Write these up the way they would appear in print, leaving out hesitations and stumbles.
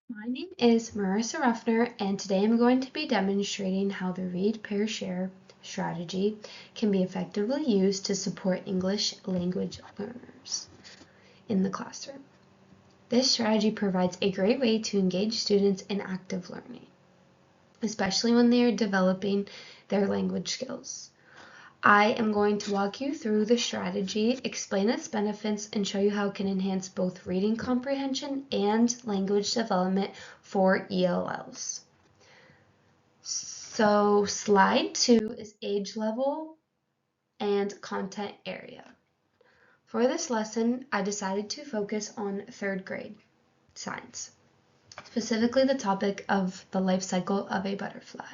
My name is Marissa Ruffner, and today I'm going to be demonstrating how the Read, Pair, Share strategy can be effectively used to support English language learners in the classroom. This strategy provides a great way to engage students in active learning, especially when they are developing their language skills. I am going to walk you through the strategy, explain its benefits, and show you how it can enhance both reading comprehension and language development for ELLs. So slide 2 is age level and content area. For this lesson, I decided to focus on 3rd grade science, specifically the topic of the life cycle of a butterfly,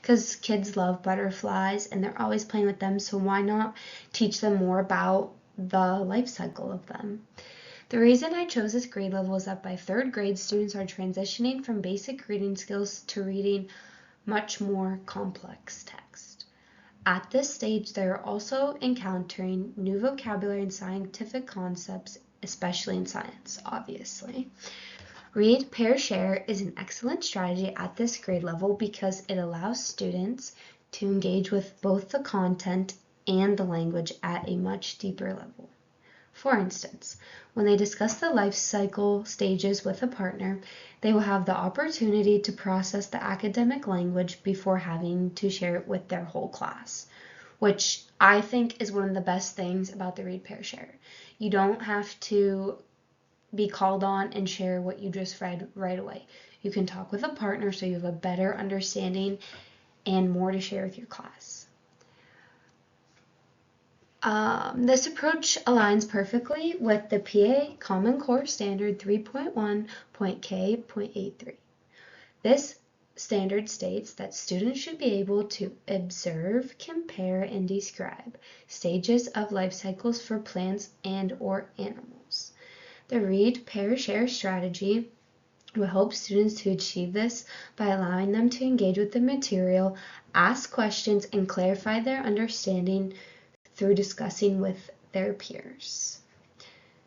because kids love butterflies and they're always playing with them, so why not teach them more about the life cycle of them. The reason I chose this grade level is that by 3rd grade, students are transitioning from basic reading skills to reading much more complex text. At this stage, they are also encountering new vocabulary and scientific concepts, especially in science, obviously. Read, Pair, Share is an excellent strategy at this grade level because it allows students to engage with both the content and the language at a much deeper level. For instance, when they discuss the life cycle stages with a partner, they will have the opportunity to process the academic language before having to share it with their whole class, which I think is one of the best things about the Read, Pair, Share. You don't have to be called on and share what you just read right away. You can talk with a partner so you have a better understanding and more to share with your class. This approach aligns perfectly with the PA Common Core Standard 3.1.K.83. This standard states that students should be able to observe, compare, and describe stages of life cycles for plants and/or animals. The Read, Pair, Share strategy will help students to achieve this by allowing them to engage with the material, ask questions, and clarify their understanding through discussing with their peers.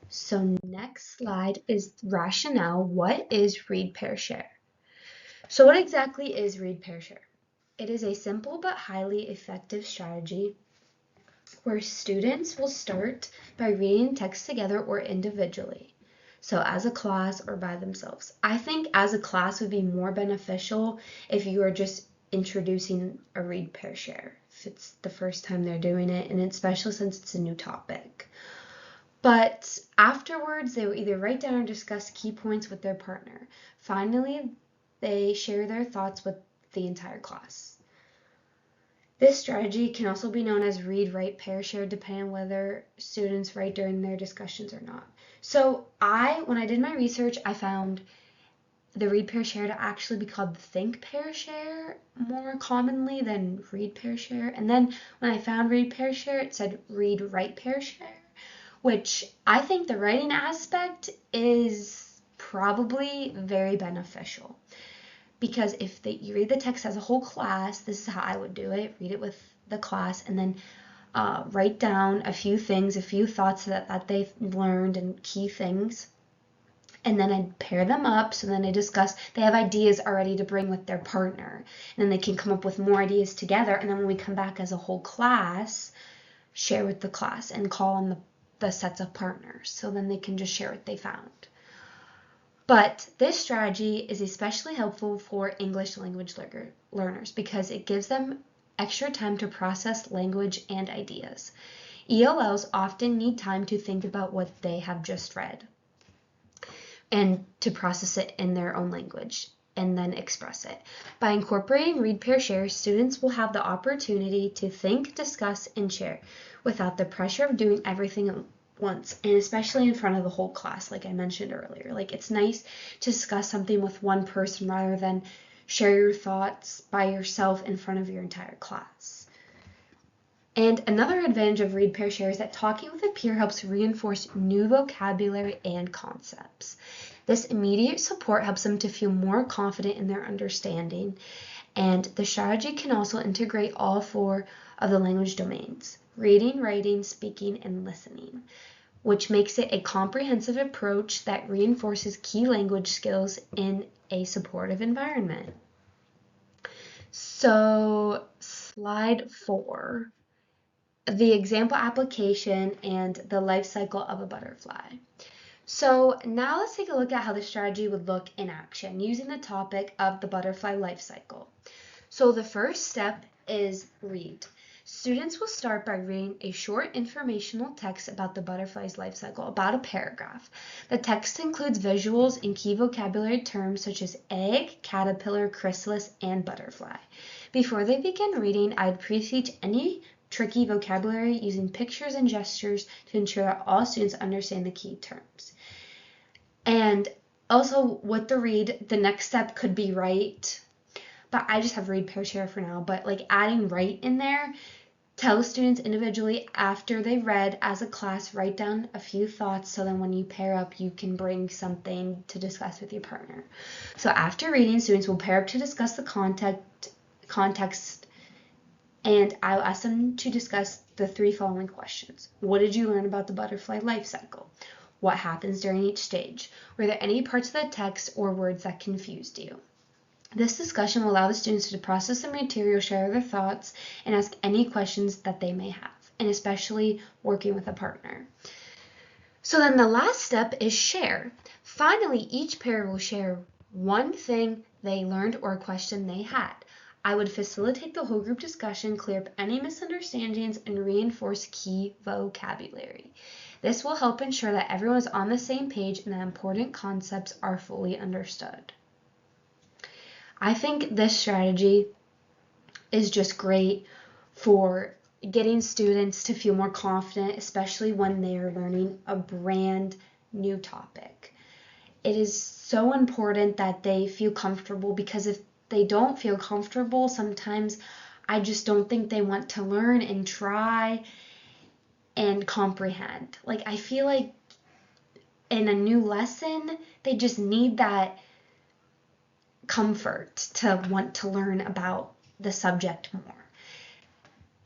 So next slide is rationale. What is Read, Pair, Share? So what exactly is Read, Pair, Share? It is a simple but highly effective strategy where students will start by reading text together or individually. So as a class or by themselves. I think as a class would be more beneficial if you are just introducing a Read, Pair, Share, if it's the first time they're doing it, and especially since it's a new topic. But afterwards, they will either write down or discuss key points with their partner. Finally, they share their thoughts with the entire class. This strategy can also be known as read, write, pair, share, depending on whether students write during their discussions or not. So when I did my research, I found the read, pair, share to actually be called think, pair, share more commonly than read, pair, share. And then when I found read, pair, share, it said read, write, pair, share, which I think the writing aspect is probably very beneficial. Because if you read the text as a whole class, this is how I would do it, read it with the class, and then write down a few things, a few thoughts that they've learned and key things. And then I'd pair them up, so then they have ideas already to bring with their partner. And then they can come up with more ideas together, and then when we come back as a whole class, share with the class and call on the sets of partners, so then they can just share what they found. But this strategy is especially helpful for English language learners because it gives them extra time to process language and ideas. ELLs often need time to think about what they have just read and to process it in their own language and then express it. By incorporating Read, Pair, Share, students will have the opportunity to think, discuss, and share without the pressure of doing everything once, and especially in front of the whole class, like I mentioned earlier. Like, it's nice to discuss something with one person rather than share your thoughts by yourself in front of your entire class. And another advantage of Read, Pair, Share is that talking with a peer helps reinforce new vocabulary and concepts. This immediate support helps them to feel more confident in their understanding, and the strategy can also integrate all 4 of the language domains: reading, writing, speaking, and listening, which makes it a comprehensive approach that reinforces key language skills in a supportive environment. So, slide 4, the example application and the life cycle of a butterfly. So now let's take a look at how the strategy would look in action using the topic of the butterfly life cycle. So the first step is read. Students will start by reading a short informational text about the butterfly's life cycle, about a paragraph. The text includes visuals and key vocabulary terms such as egg, caterpillar, chrysalis, and butterfly. Before they begin reading, I'd pre-teach any tricky vocabulary using pictures and gestures to ensure that all students understand the key terms. And also with the read, the next step could be write, but I just have read, pair, share for now. But like adding write in there, tell students individually after they read as a class, write down a few thoughts so then when you pair up, you can bring something to discuss with your partner. So after reading, students will pair up to discuss the context, and I'll ask them to discuss the 3 following questions. What did you learn about the butterfly life cycle? What happens during each stage? Were there any parts of the text or words that confused you? This discussion will allow the students to process the material, share their thoughts, and ask any questions that they may have, and especially working with a partner. So then the last step is share. Finally, each pair will share one thing they learned or a question they had. I would facilitate the whole group discussion, clear up any misunderstandings, and reinforce key vocabulary. This will help ensure that everyone is on the same page and that important concepts are fully understood. I think this strategy is just great for getting students to feel more confident, especially when they are learning a brand new topic. It is so important that they feel comfortable, because if they don't feel comfortable, sometimes I just don't think they want to learn and try and comprehend. Like, I feel like in a new lesson, they just need that comfort to want to learn about the subject more.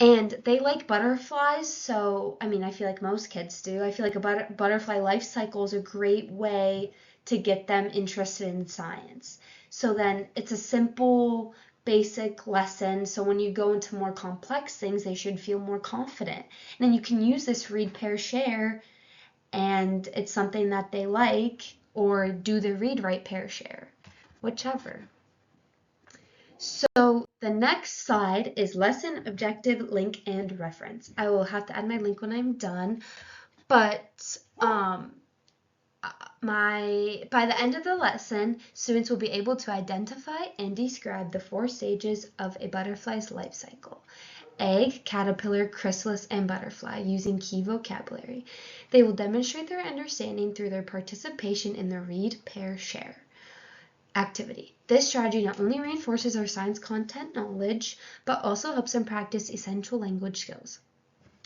And they like butterflies, so I feel like most kids do. I feel like a butterfly life cycle is a great way to get them interested in science. So then it's a simple, basic lesson, so when you go into more complex things, they should feel more confident. And then you can use this read, pair, share, and it's something that they like, or do the read, write, pair, share, whichever. So the next slide is lesson objective, link, and reference. I will have to add my link when I'm done, but by the end of the lesson, students will be able to identify and describe the 4 stages of a butterfly's life cycle: egg, caterpillar, chrysalis, and butterfly, using key vocabulary. They will demonstrate their understanding through their participation in the read, pair, share activity. This strategy not only reinforces our science content knowledge, but also helps them practice essential language skills,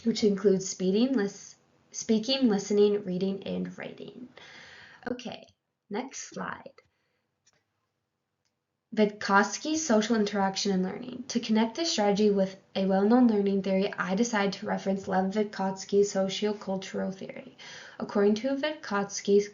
which includes speaking, listening, reading, and writing. Okay, next slide. Vygotsky's social interaction and learning. To connect this strategy with a well-known learning theory, I decided to reference Lev Vygotsky's sociocultural theory. According to Vygotsky's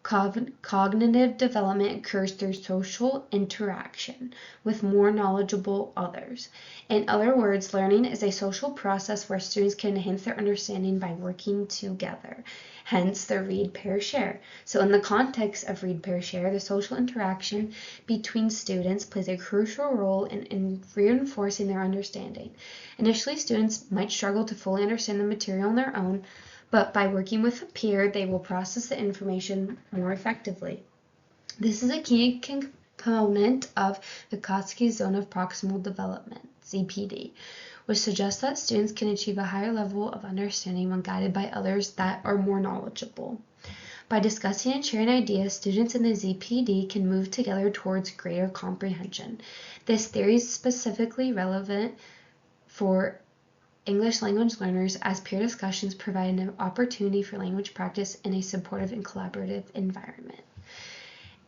cognitive development occurs through social interaction with more knowledgeable others. In other words, learning is a social process where students can enhance their understanding by working together. Hence the read, pair, share. So in the context of read, pair, share, the social interaction between students plays a crucial role in reinforcing their understanding. Initially, students might struggle to fully understand the material on their own, but by working with a peer, they will process the information more effectively. This is a key component of Vygotsky's zone of proximal development, ZPD, which suggests that students can achieve a higher level of understanding when guided by others that are more knowledgeable. By discussing and sharing ideas, students in the ZPD can move together towards greater comprehension. This theory is specifically relevant for English language learners, as peer discussions provide an opportunity for language practice in a supportive and collaborative environment.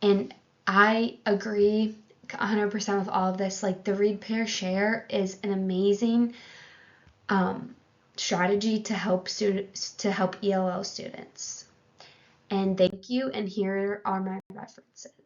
And I agree 100% with all of this. Like, the read, pair, share is an amazing strategy to help ELL students. And thank you, and here are my references.